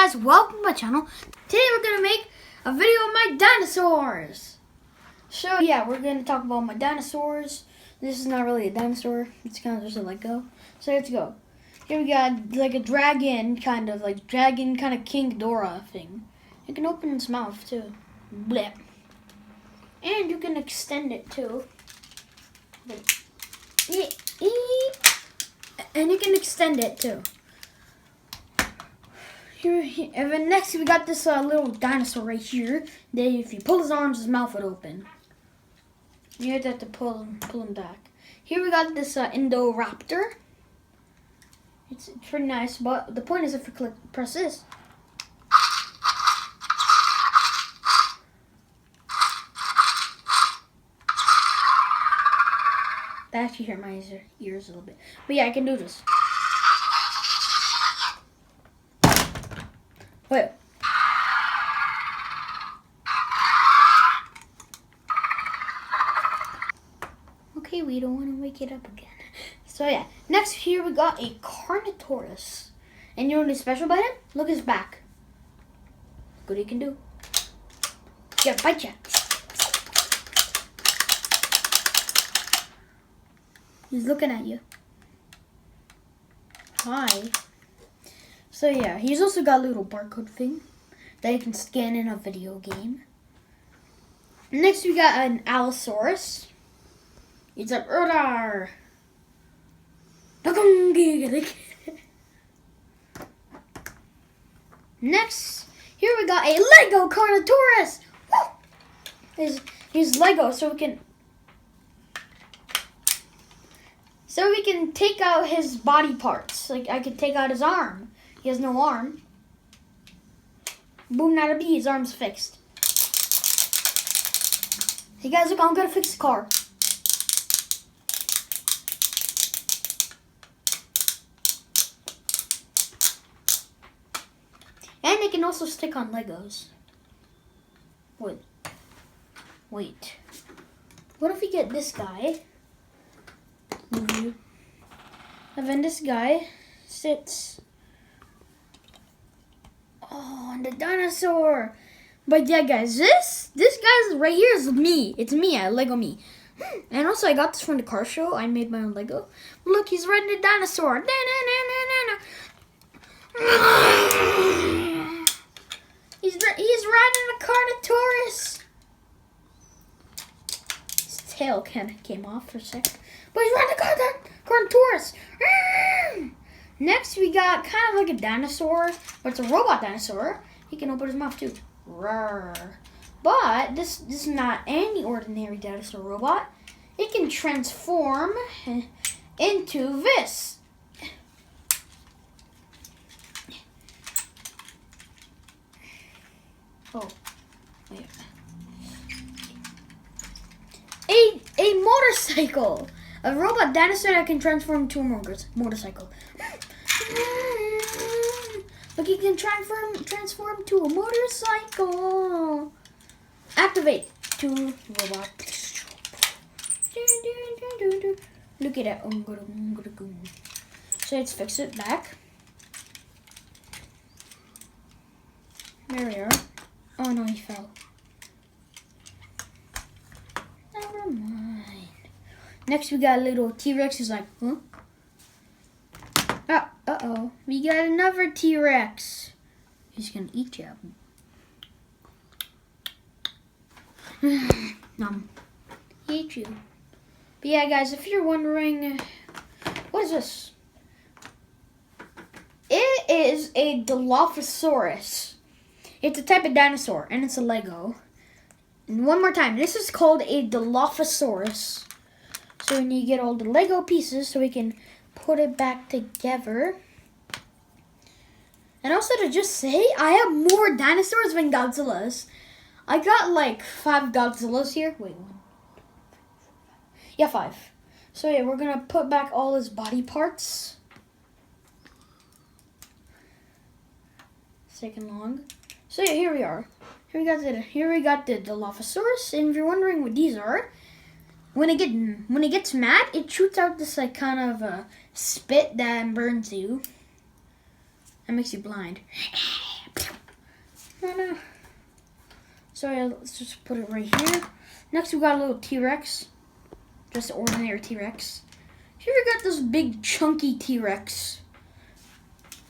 guys, welcome to my channel. Today we're going to make a video of my dinosaurs. So yeah, we're going to talk about my dinosaurs. This is not really a dinosaur, it's kind of just a Lego. So let's go. Here we got like a dragon kind of King Ghidorah thing. You can open its mouth too. Blip. And you can extend it too. And you can extend it too. And then next we got this little dinosaur right here. That if you pull his arms, his mouth would open. You have to pull him back. Here we got this Indoraptor. It's pretty nice, but the point is if you press this. That actually hurt my ears a little bit. But yeah, I can do this. Wait. Okay, we don't want to wake it up again. So yeah, next here we got a Carnotaurus. And you know what's special about him? Look at his back. Look what he can do. Yeah, bite ya. He's looking at you. Hi. So yeah, he's also got a little barcode thing that you can scan in a video game. Next we got an Allosaurus. It's a Urdar. Next, here we got a Lego Carnotaurus. He's Lego, so we can take out his body parts. Like I could take out his arm. He has no arm. Boom, nada bee, his arm's fixed. Hey guys, look, I'm gonna fix the car. And they can also stick on Legos. Wait. What if we get this guy? And then this guy sits on the dinosaur. But yeah, guys, this guy's right here is me. It's me, Lego me. And also, I got this from the car show. I made my own Lego. Look, he's riding the dinosaur. He's riding a Carnotaurus. His tail kind of came off for a sec. But he's riding a Carnotaurus. Next, we got kind of like a dinosaur, but it's a robot dinosaur. He can open his mouth too. Roar. But this is not any ordinary dinosaur robot. It can transform into this. Oh, wait. A motorcycle. A robot dinosaur that can transform into a motorcycle. Look, he can transform to a motorcycle. Activate to robot. Look at that. So let's fix it back. There we are. Oh no, he fell. Never mind. Next we got a little T-Rex. He's like, huh? Uh-oh. We got another T-Rex. He's gonna eat you. Nom. He ate you. But yeah, guys, if you're wondering, what is this? It is a Dilophosaurus. It's a type of dinosaur, and it's a Lego. And one more time, this is called a Dilophosaurus. So when you get all the Lego pieces, so we can put it back together. And also to just say, I have more dinosaurs than Godzillas. I got like 5 Godzillas here. Wait, 1. Yeah, 5. So yeah, we're gonna put back all his body parts. It's taking long. So yeah, here we are. Here we got the Dilophosaurus, and if you're wondering what these are, when it gets mad, it shoots out this like kind of spit that burns you. That makes you blind. no. So yeah, let's just put it right here. Next we got a little T-Rex. Just an ordinary T-Rex. Here we got this big chunky T-Rex.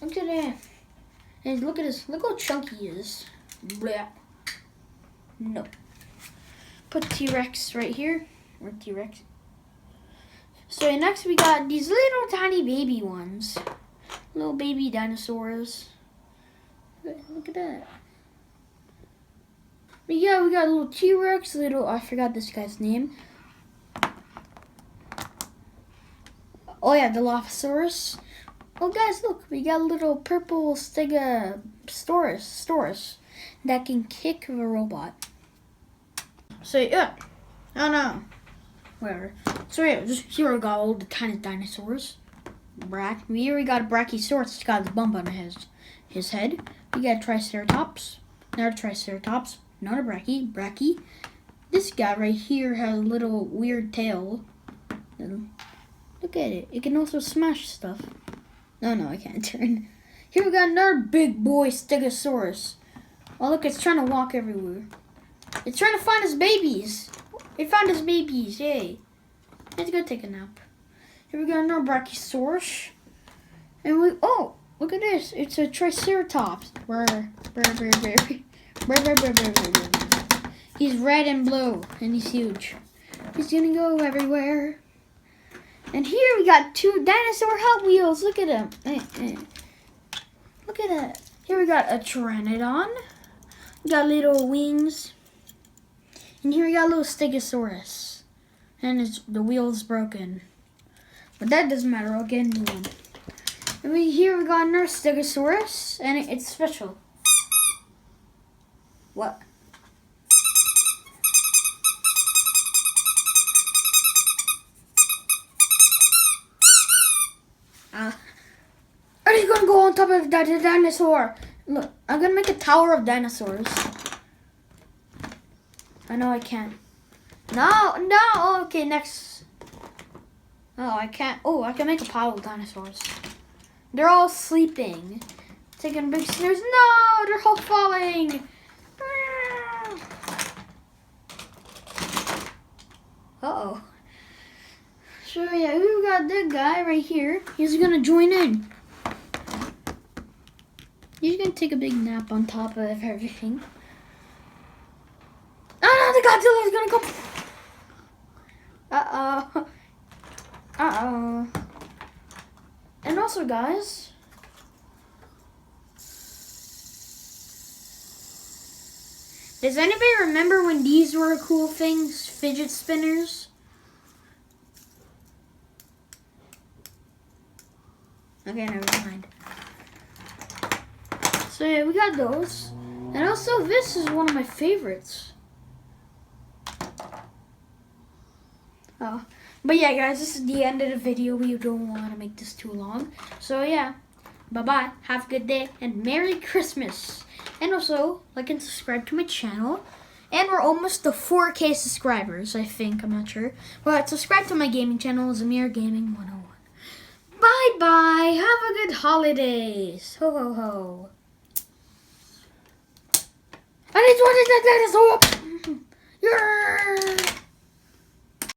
Look at that. And look at this. Look how chunky he is. Blah. No. Put T-Rex right here. Or T-Rex. So next we got these little tiny baby ones. Little baby dinosaurs. Look at that. But yeah, we got a little T-Rex, I forgot this guy's name. Oh yeah, the Dilophosaurus. Oh guys, look, we got a little purple Stegosaurus that can kick a robot. So yeah, I don't know. Whatever. So yeah, just here we got all the tiny dinosaurs. We already got a Brachiosaurus. It's got a bump on his head. We got a Triceratops. Another Triceratops. Another Brachie. This guy right here has a little weird tail. Look at it. It can also smash stuff. No, I can't turn. Here we got another big boy Stegosaurus. Oh look, it's trying to walk everywhere. It's trying to find his babies. It found his babies. Yay. Let's go take a nap. Here we got another Brachiosaurus. And oh, look at this. It's a Triceratops. He's red and blue, and he's huge. He's gonna go everywhere. And here we got two dinosaur Hot Wheels. Look at him. Look at that. Here we got a Pteranodon. We got little wings. And here we got a little Stegosaurus. And the wheel's broken. But that doesn't matter. I'll get a new one. And here we got another Stegosaurus. And it's special. What? Are you gonna go on top of that dinosaur? Look, I'm gonna make a tower of dinosaurs. I know I can't. No. Okay, next. Oh, I can't. Oh, I can make a pile of dinosaurs. They're all sleeping, taking big snooze. No, they're all falling. Uh-oh. So yeah, we got that guy right here. He's gonna join in. He's gonna take a big nap on top of everything. Oh no, the Godzilla's gonna go. Uh-oh. And also, guys, does anybody remember when these were cool things? Fidget spinners? Okay, never mind. So yeah, we got those. And also, this is one of my favorites. Oh. But yeah, guys, this is the end of the video. We don't want to make this too long. So yeah, bye-bye. Have a good day and Merry Christmas. And also, like and subscribe to my channel. And we're almost to 4K subscribers, I think. I'm not sure. But subscribe to my gaming channel, Zamir Gaming 101. Bye-bye. Have a good holidays. Ho, ho, ho. And it's what is that dinosaur? Yeah.